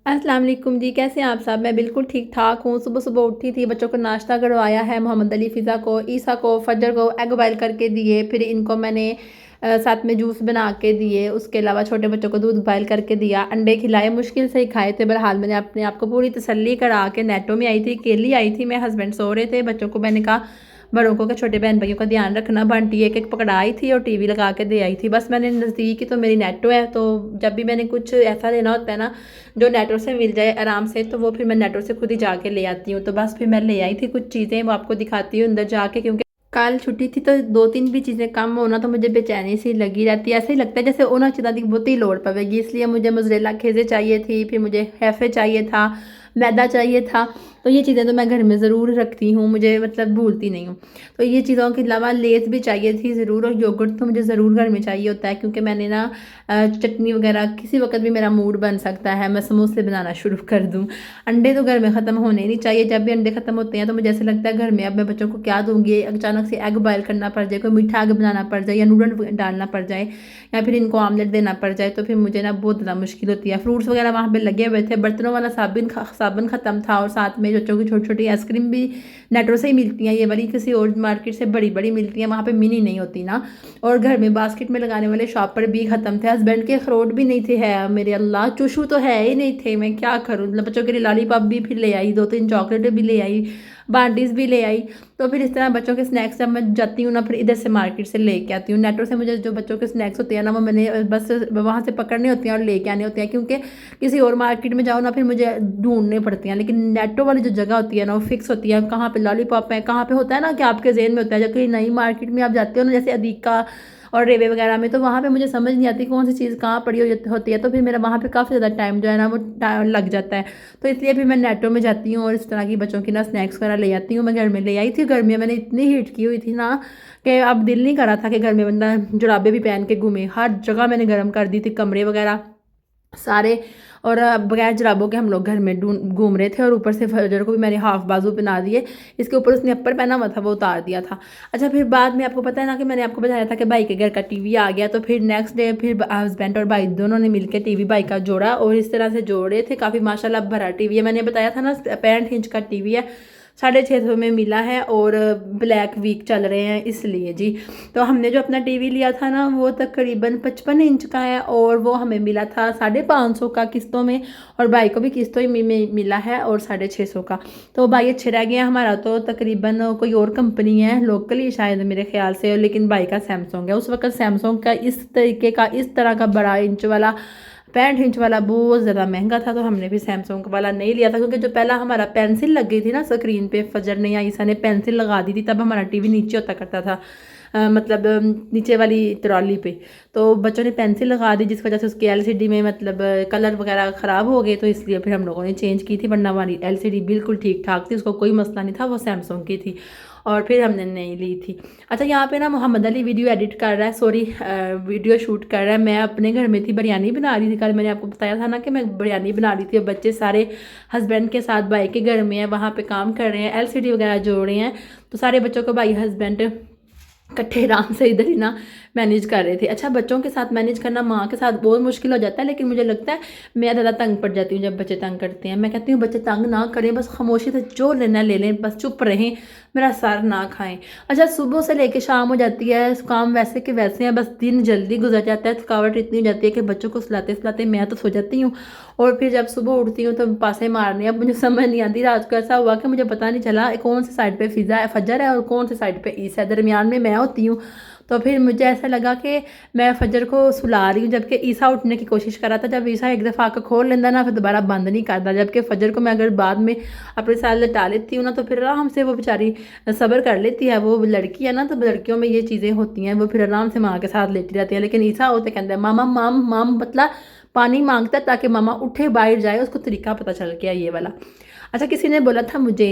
अस्सलाम वालेकुम जी, कैसे हैं आप सब। मैं बिल्कुल ठीक ठाक हूँ। सुबह सुबह उठी थी, बच्चों को नाश्ता करवाया है, मोहम्मद अली फ़िज़ा को, ईसा को, फजर को एग बॉयल करके दिए। फिर इनको मैंने साथ में जूस बना के दिए। उसके अलावा छोटे बच्चों को दूध बॉयल करके दिया, अंडे खिलाए, मुश्किल से ही खाए थे। बहरहाल मैंने अपने आप को पूरी तसल्ली करा के नेटों में आई थी, अकेली आई थी मैं, हस्बैंड सो रहे थे। बच्चों को मैंने कहा बड़ों को, छोटे बहन भाइयों का ध्यान रखना। बंटी एक एक पकड़ाई थी और टीवी लगा के दे आई थी। बस मैंने नज़दीक ही तो मेरी नेटो है, तो जब भी मैंने कुछ ऐसा लेना होता है ना जो नेटो से मिल जाए आराम से, तो वो फिर मैं नेटो से खुद ही जाके ले आती हूँ। तो बस फिर मैं ले आई थी कुछ चीज़ें, वो आपको दिखाती हूँ अंदर जाके, क्योंकि कल छुट्टी थी तो दो तीन भी चीज़ें कम होना तो मुझे बेचैनी सी लगी रहती है। ऐसे ही लगता है जैसे उन्होंने चीज़ों की बहुत ही लोड़ पवेगी। इसलिए मुझे मोज़रेला खेज़े चाहिए थी, फिर मुझे हैफ़े चाहिए था, मैदा चाहिए था। तो ये चीज़ें तो मैं घर में ज़रूर रखती हूँ, मुझे मतलब भूलती नहीं हूँ। तो ये चीज़ों के अलावा लेस भी चाहिए थी ज़रूर, और योगर्ट तो मुझे ज़रूर घर में चाहिए होता है, क्योंकि मैंने ना चटनी वगैरह किसी वक्त भी मेरा मूड बन सकता है, मैं समोसे बनाना शुरू कर दूँ। अंडे तो घर में ख़त्म होने नहीं चाहिए। जब भी अंडे ख़त्म होते हैं तो मुझे ऐसे लगता है घर में अब मैं बच्चों को क्या दूँगी। अचानक से एग बॉयल करना पड़ जाए, कोई मीठा एग बनाना पड़ जाए, या नूडल डालना पड़ जाए, या फिर इनको आमलेट देना पड़ जाए, तो फिर मुझे ना बहुत ज़्यादा मुश्किल होती है। फ्रूट्स वगैरह वहाँ पे लगे हुए थे, बर्तनों वाला साबुन ख़त्म था, और साथ में बच्चों की छोटी छोटी आइसक्रीम भी नेटो से ही मिलती हैं। ये वाली किसी और मार्केट से बड़ी बड़ी मिलती हैं, वहाँ पे मिनी नहीं होती ना। और घर में बास्केट में लगाने वाले शॉपर भी ख़त्म थे। हस्बैंड के अखरोट भी नहीं थे, है मेरे अल्लाह, चूशू तो है ही नहीं थे। मैं क्या करूँ, बच्चों के लिए लॉलीपॉप भी फिर ले आई, दो तीन चॉकलेटें भी ले आई, बार्डीज भी ले आई। तो फिर इस तरह बच्चों के स्नैक्स जब मैं जाती हूँ ना, फिर इधर से मार्केट से लेके आती हूँ। नेटो से मुझे जो बच्चों के स्नैक्स होते हैं ना, वो मैंने बस वहाँ से पकड़ने होते हैं और लेके आने होते हैं, क्योंकि किसी और मार्केट में जाओ ना फिर मुझे ढूंढने पड़ती हैं। लेकिन नेटो वाली जो जगह होती है ना, वो फिक्स होती है, कहाँ पे लॉलीपॉप है, कहाँ पे होता है ना कि आपके जेहन में होता है। जब कहीं नई मार्केट में आप जाते हो ना, जैसे अदीका और रेवे वगैरह में, तो वहाँ पे मुझे समझ नहीं आती कौन सी चीज़ कहाँ पड़ी होती है। तो फिर मेरा वहाँ पे काफ़ी ज़्यादा टाइम जो है ना वो लग जाता है। तो इसलिए फिर मैं नेटो में जाती हूँ और इस तरह की बच्चों की ना स्नैक्स वगैरह ले आती हूँ। मैं घर में ले आई थी, गर्मी में मैंने इतनी हीट की हुई थी ना कि अब दिल नहीं कर रहा था कि घर में बंदा जुराबे भी पहन के घूमे। हर जगह मैंने गर्म कर दी थी, कमरे वगैरह सारे। और बगैर जुराबों के हम लोग घर में घूम रहे थे, और ऊपर से फजर को भी मैंने हाफ बाजू पहना दिए। इसके ऊपर उसने अपर पहना हुआ था, वो उतार दिया था। अच्छा, फिर बाद में आपको पता है ना कि मैंने आपको बताया था कि भाई के घर का टीवी आ गया। तो फिर नेक्स्ट डे फिर हस्बैंड और भाई दोनों ने मिलकर टीवी भाई का जोड़ा, और इस तरह से जोड़े थे। काफ़ी माशाल्लाह भरा टीवी है। मैंने बताया था ना 65 इंच का टीवी है, 650 में मिला है, और ब्लैक वीक चल रहे हैं इसलिए जी। तो हमने जो अपना टीवी लिया था ना, वो तकरीबन 55 इंच का है, और वो हमें मिला था 550 का किस्तों में, और भाई को भी किस्तों ही में मिला है, और 650 का। तो भाई अच्छे रह गए। हमारा तो तकरीबन कोई और कंपनी है लोकल ही शायद मेरे ख्याल से, लेकिन भाई का सैमसंग है। उस वक्त सैमसंग का इस तरीके का, इस तरह का बड़ा इंच वाला 65 इंच वाला बहुत ज़्यादा महंगा था, तो हमने भी सैमसंग वाला नहीं लिया था। क्योंकि जो पहला हमारा पेंसिल लग गई थी ना स्क्रीन पे, फजर ने या ईसा ने पेंसिल लगा दी थी, तब हमारा टीवी नीचे होता करता था, मतलब नीचे वाली ट्रॉली पे। तो बच्चों ने पेंसिल लगा दी, जिस वजह से उसकी एलसीडी में मतलब कलर वगैरह ख़राब हो गए। तो इसलिए फिर हम लोगों ने चेंज की थी, वरना हमारी एलसीडी बिल्कुल ठीक ठाक थी, उसको कोई मसला नहीं था, वो सैमसंग की थी। और फिर हमने नहीं ली थी। अच्छा, यहाँ पे ना मोहम्मद अली वीडियो एडिट कर रहा है, सॉरी वीडियो शूट कर रहा है। मैं अपने घर में थी, बिरयानी बना रही थी। कल मैंने आपको बताया था ना कि मैं बिरयानी बना रही थी। बच्चे सारे हस्बैंड के साथ भाई के घर में है, वहाँ पे काम कर रहे हैं, एलसीडी वगैरह जोड़ रहे हैं। तो सारे बच्चों को भाई हस्बैंड इकट्ठे आराम से इधर ही ना मैनेज कर रहे थे। अच्छा, बच्चों के साथ मैनेज करना माँ के साथ बहुत मुश्किल हो जाता है, लेकिन मुझे लगता है मैं ज़्यादा तंग पड़ जाती हूँ जब बच्चे तंग करते हैं। मैं कहती हूँ बच्चे तंग ना करें, बस खामोशी से जो लेना ले लें, बस चुप रहें, मेरा सर ना खाएं। अच्छा, सुबह से लेके शाम हो जाती है, काम वैसे के वैसे हैं, बस दिन जल्दी गुजर जाता है। थकावट इतनी हो जाती है कि बच्चों को सुलाते सुलाते मैं तो सो जाती हूँ, और फिर जब सुबह उठती हूँ तो पासे मारने। अब मुझे समझ नहीं आती, रात को ऐसा हुआ कि मुझे पता नहीं चला कौन सी साइड पे फिजा है, फजर है, और कौन सी साइड पे ईसा है, दरमियान में मैं होती हूँ। तो फिर मुझे ऐसा लगा कि मैं फजर को सुला रही हूँ, जबकि ईसा उठने की कोशिश कर रहा था। जब ईसा एक दफ़ा आकर खोल लेता ना, फिर दोबारा बंद नहीं करता। जबकि फजर को मैं अगर बाद में अपने साथ लटा लेती हूँ ना, तो फिर आराम से वो बेचारी सब्र कर लेती है। वो लड़की है ना, तो लड़कियों में ये चीज़ें होती हैं, वो फिर आराम से माँ के साथ लेटी रहती है। लेकिन ईसा होते कहते हैं मामा माम माम, मतलब पानी मांगता है ताकि मामा उठे बाहर जाए, उसको तरीका पता चल गया ये वाला। अच्छा, किसी ने बोला था मुझे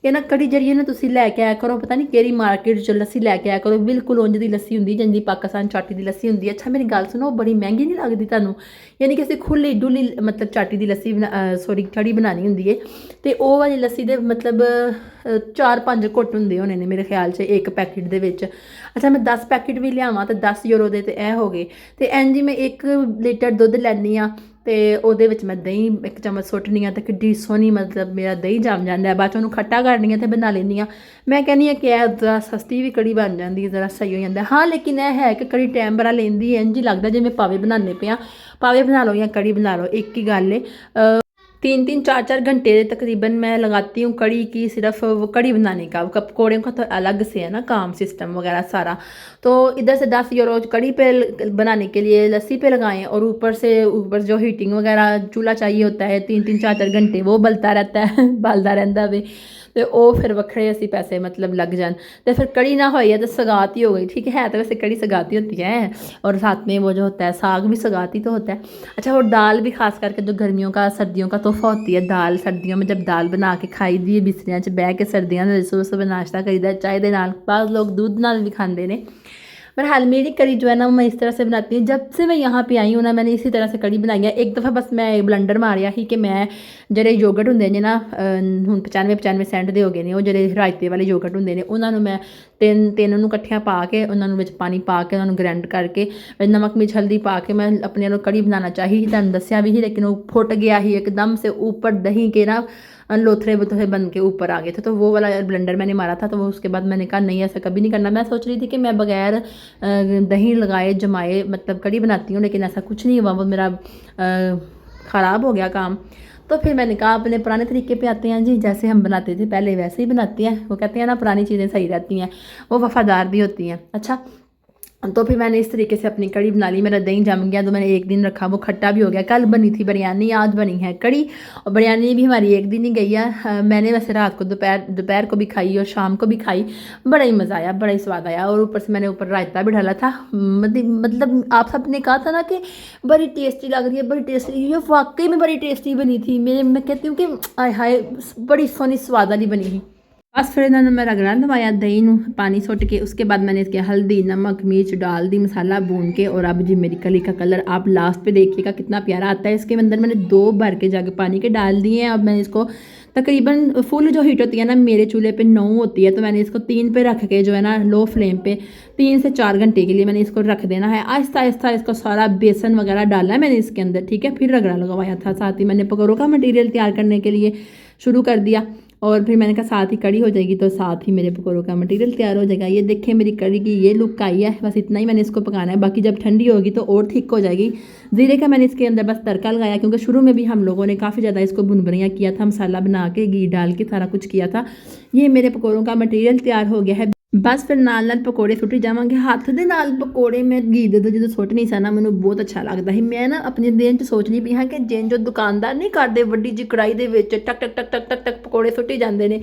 ये ना कड़ी जरिए ना तुसी लैके आया करो, पता नहीं केड़ी मार्केट चो लस्सी लैके आया करो, बिल्कुल उंज दी लस्सी हुंदी जिंदी पाकिस्तान चाटी दी लस्सी हुंदी। अच्छा, मेरी गल सुनो, बड़ी महंगी नहीं लगदी तुहानू? यानी कि खुली डुली मतलब चाटी दी लस्सी सॉरी कड़ी बनानी हुंदी है, ते ओह वाली लस्सी दे मतलब 4-5 घुट हुंदे होने ने मेरे ख्याल से एक पैकेट दे विच। अच्छा, मैं 10 पैकेट भी लियावां तो 10 यूरो दे ते ए हो गए। ते इंज मैं 1 लीटर दुध लैनी आ, ਤੇ ਉਹਦੇ ਵਿੱਚ ਮੈਂ ਦਹੀਂ ਇੱਕ ਚਮਚ ਸੁੱਟਣੀ ਆ ਤੇ ਕਿੱਡੀ ਸੋਹਣੀ ਮਤਲਬ ਮੇਰਾ ਦਹੀਂ ਜੰਮ ਜਾਂਦਾ ਹੈ। ਬਾਅਦ 'ਚ ਉਹਨੂੰ ਖੱਟਾ ਕਰਨੀ ਆ ਤੇ ਬਣਾ ਲੈਂਦੀ ਹਾਂ। ਮੈਂ ਕਹਿੰਦੀ ਹਾਂ ਕਿ ਇਹ ਜ਼ਰਾ ਸਸਤੀ ਵੀ ਕੜੀ ਬਣ ਜਾਂਦੀ ਹੈ, ਜ਼ਰਾ ਸਹੀ ਹੋ ਜਾਂਦਾ। ਹਾਂ ਲੇਕਿਨ ਇਹ ਹੈ ਕਿ ਕੜੀ ਟਾਈਮ ਬੜਾ ਲੈਂਦੀ ਹੈ, ਇੰਝ ਹੀ ਲੱਗਦਾ ਜਿਵੇਂ ਪਾਵੇ ਬਣਾਉਂਦੇ पए पावे बना लो या कड़ी बना लो, एक ही गल है। 3-4 घंटे तकरीबन मैं लगाती हूँ कड़ी की, सिर्फ वो कड़ी बनाने का। पकौड़े का तो अलग से है ना काम सिस्टम वगैरह सारा। तो इधर से 10 यूरो कड़ी पे बनाने के लिए लस्सी पे लगाएं, और ऊपर से ऊपर जो हीटिंग वगैरह चूल्हा चाहिए होता है 3-4 घंटे वो बलता रहता है बलता रहता वे। तो वो फिर वक्रे असी पैसे मतलब लग जान। तो फिर कड़ी ना होई है तो सगात ही हो गई, ठीक है। तो वैसे कड़ी सगाती होती है, और साथ में वो जो होता है साग भी सगाती तो होता है। अच्छा, और दाल भी खास करके जो गर्मियों का सर्दियों का तोहफा होती है दाल। सर्दियों में जब दाल बना के खाई दी है बिस्तरियां च बह के, सर्दियों में सुबह सुबह नाश्ता करीदा चाय दे नाल, बाद लोग दूध नाल भी खाते हैं। बहरहाल मेरी कड़ी जो है ना मैं इस तरह से बनाती हूँ। जब से मैं यहाँ पे आई हूँ ना मैंने इसी तरह से कड़ी बनाई है। एक दफ़ा बस मैं ब्लंडर मारिया ही कि मैं ਜਿਹੜੇ ਯੋਗਰਟ ਹੁੰਦੇ ਨੇ ਨਾ ਹੁਣ 95 ਸੈਂਟ ਦੇ ਹੋ ਗਏ ਨੇ, ਉਹ ਜਿਹੜੇ ਰਾਇਤੇ ਵਾਲੇ ਯੋਗਰਟ ਹੁੰਦੇ ਨੇ ਉਹਨਾਂ ਨੂੰ ਮੈਂ ਤਿੰਨ ਨੂੰ ਇਕੱਠਿਆਂ ਪਾ ਕੇ ਉਹਨਾਂ ਨੂੰ ਵਿੱਚ ਪਾਣੀ ਪਾ ਕੇ ਉਹਨਾਂ ਨੂੰ ਗ੍ਰਾਈਂਡ ਕਰਕੇ ਨਮਕ ਮਿਰਚ ਹल्दी ਪਾ ਕੇ मैं अपने ਨੂੰ कड़ी बनाना चाहिए, ਤੁਹਾਨੂੰ ਦੱਸਿਆ भी ही, लेकिन वो फुट गया ही एकदम से ऊपर दही के ना लोथरे बोथरे बन के ऊपर आ गए थे। तो वो वाला ब्लेंडर मैंने मारा था। तो वो उसके बाद मैंने कहा नहीं ऐसा कभी नहीं करना। मैं सोच रही थी कि मैं बगैर दही लगाए जमाए मतलब कड़ी बनाती हूँ, लेकिन ऐसा कुछ नहीं हुआ, वो मेरा ख़राब हो गया काम। तो फिर मैंने कहा अपने पुराने तरीके पे आते हैं जी, जैसे हम बनाते थे पहले वैसे ही बनाते हैं। वो कहते हैं ना पुरानी चीज़ें सही रहती हैं, वो वफ़ादार भी होती हैं। अच्छा, तो फिर मैंने इस तरीके से अपनी कड़ी बना ली। मेरा दही जम गया तो मैंने एक दिन रखा, वो खट्टा भी हो गया। कल बनी थी बिरयानी, आज बनी है कड़ी, और बिरयानी भी हमारी एक दिन ही गई है। मैंने वैसे रात को दोपहर को भी खाई और शाम को भी खाई, बड़ा ही मज़ा आया, बड़ा ही स्वाद आया। और ऊपर से मैंने ऊपर रायता भी डाला था। मतलब आप सब ने कहा था ना कि बड़ी टेस्टी लग रही है, बड़ी टेस्टी, ये वाकई में बड़ी टेस्टी बनी थी। मैं कहती हूँ कि आय हाय बड़ी सोहनी स्वाद वाली बनी थी। बस फिर इन्होंने मैं रगड़ा दवाया दही नू पानी सुट के, उसके बाद मैंने इसके हल्दी नमक मिर्च डाल दी, मसाला भून के। और अब जी मेरी कली का कलर आप लास्ट पे देखिएगा कितना प्यारा आता है। इसके अंदर मैंने 2 भर के जग पानी के डाल दिए हैं। अब मैंने इसको तकरीबन फुल जो हीट होती है ना मेरे चूल्हे पे 9 होती है, तो मैंने इसको 3 पे रख के जो है ना लो फ्लेम पे 3 से 4 घंटे के लिए मैंने इसको रख देना है। आहिस्ता आहिस्ता इसको सारा बेसन वगैरह डाला है मैंने इसके अंदर, ठीक है। फिर रगड़ा लगवाया था, साथ ही मैंने पकौड़ों का मटीरियल तैयार करने के लिए शुरू कर दिया। और फिर मैंने कहा साथ ही कड़ी हो जाएगी तो साथ ही मेरे पकौड़ों का मटीरियल तैयार हो जाएगा। ये देखें मेरी कड़ी की ये लुक आई है, बस इतना ही मैंने इसको पकाना है। बाकी जब ठंडी होगी तो और ठीक हो जाएगी। ज़ीरे का मैंने इसके अंदर बस तड़का लगाया, क्योंकि शुरू में भी हम लोगों ने काफ़ी ज़्यादा इसको भुनभुनिया किया था, मसाला बना के घी डाल के सारा कुछ किया था। ये मेरे पकौड़ों का मटीरियल तैयार हो गया है। बस फिर नाल नाल पकौड़े सुट्टी जावांगे। हाथ दे नाल पकौड़े मैं घी दे जो सुट्टनी सा ना मैंने बहुत अच्छा लगता है। मैं ना अपने दिन च सोचनी पई हाँ कि जिन जो दुकानदार नहीं करते वड्डी जी कड़ाई दे विच टक टक टक टक टक टक पकौड़े सुट्टी जाते हैं,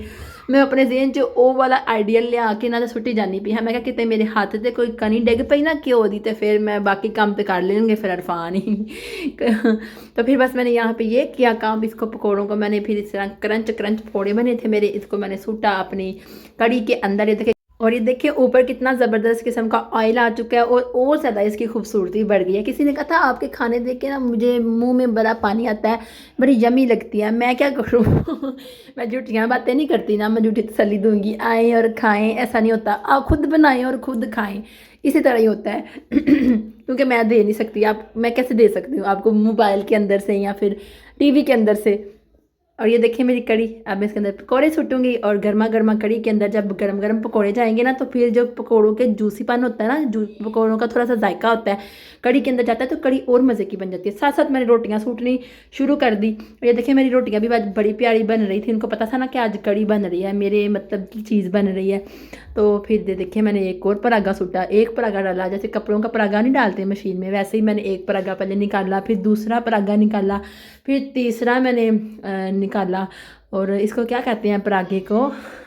मैं अपने जेन च वो वाला आइडिया लिया के ना सुट्टी जानी पई हाँ। मैं कि मेरे हाथ से कोई कनी डिग पई ना घ्यो दी, तो फिर मैं बाकी काम तो कर लेंगे फिर अरफान ही तो फिर बस मैंने यहाँ पे ये किया काम। इसको पकौड़ों को मैंने फिर इस तरह क्रंच क्रंच पकौड़े बने थे मेरे, इसको मैंने सूटा अपनी कड़ी के अंदर। ये देखिए, और ये देखिए ऊपर कितना ज़बरदस्त किस्म का ऑयल आ चुका है, और ज़्यादा इसकी खूबसूरती बढ़ गई है। किसी ने कहा था आपके खाने देख के ना मुझे मुंह में बड़ा पानी आता है, बड़ी यमी लगती है। मैं क्या करूँ मैं झूठियाँ बातें नहीं करती ना, मैं झूठी तसल्ली दूंगी। आएँ और खाएं, ऐसा नहीं होता। आप खुद बनाएं और खुद खाएं, इसी तरह ही होता है क्योंकि मैं दे नहीं सकती, आप मैं कैसे दे सकती हूँ आपको मोबाइल के अंदर से या फिर टीवी के अंदर से। और ये देखिए मेरी कड़ी, अब मैं इसके अंदर पकौड़े सुटूंगी। और गर्मा गर्मा कड़ी के अंदर जब गरम गरम पकौड़े जाएंगे ना, तो फिर जो पकौड़ों के जूसीपन होता है ना, पकौड़ों का थोड़ा सा जायका होता है कड़ी के अंदर जाता है, तो कड़ी और मज़े की बन जाती है। साथ साथ मैंने रोटियां सूटनी शुरू कर दी। और ये देखिए मेरी रोटियां भी आज बड़ी प्यारी बन रही थी। उनको पता था ना कि आज कड़ी बन रही है, मेरे मतलब की चीज़ बन रही है। तो फिर देखिए मैंने एक और परागा सूटा, एक परागा डाला। जैसे कपड़ों का परागा नहीं डालते मशीन में, वैसे ही मैंने एक परागा पहले निकाला, फिर दूसरा परागा निकाला, फिर तीसरा मैंने निकाला। और इसको क्या कहते हैं परागे को,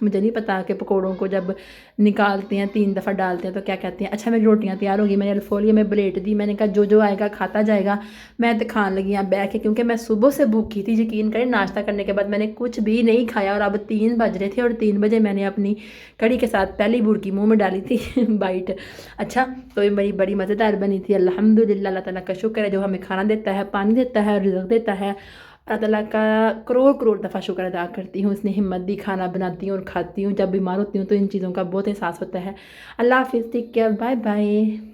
मुझे नहीं पता कि पकौड़ों को जब निकालते हैं 3 दफ़ा डालते हैं तो क्या कहते हैं। अच्छा मेरी रोटियां तैयार हो गई, मैंने अल्फोलिया में प्लेट दी। मैंने कहा जो जो आएगा खाता जाएगा। मैं तो खाने लगी यहाँ बैठ के, क्योंकि मैं सुबह से भूखी थी। यकीन करें नाश्ता करने के बाद मैंने कुछ भी नहीं खाया, और अब 3 बज रहे थे, और 3 बजे मैंने अपनी कड़ी के साथ पहली बुर्की मुँह में डाली थी बाइट। अच्छा, तो ये मेरी बड़ी मज़ेदार बनी थी। अल्हम्दुलिल्लाह, अल्लाह ताला का शुक्र है जो हमें खाना देता है, पानी देता है, रिज़्क़ देता है। अल्लाह ताला का करोड़ करोड़ दफ़ा शुक्र अदा करती हूँ। इसने हिम्मत दी, खाना बनाती हूँ और खाती हूँ। जब बीमार होती हूँ तो इन चीज़ों का बहुत एहसास होता है। अल्लाह हाफ़िज़, टेक केयर, बाय बाय।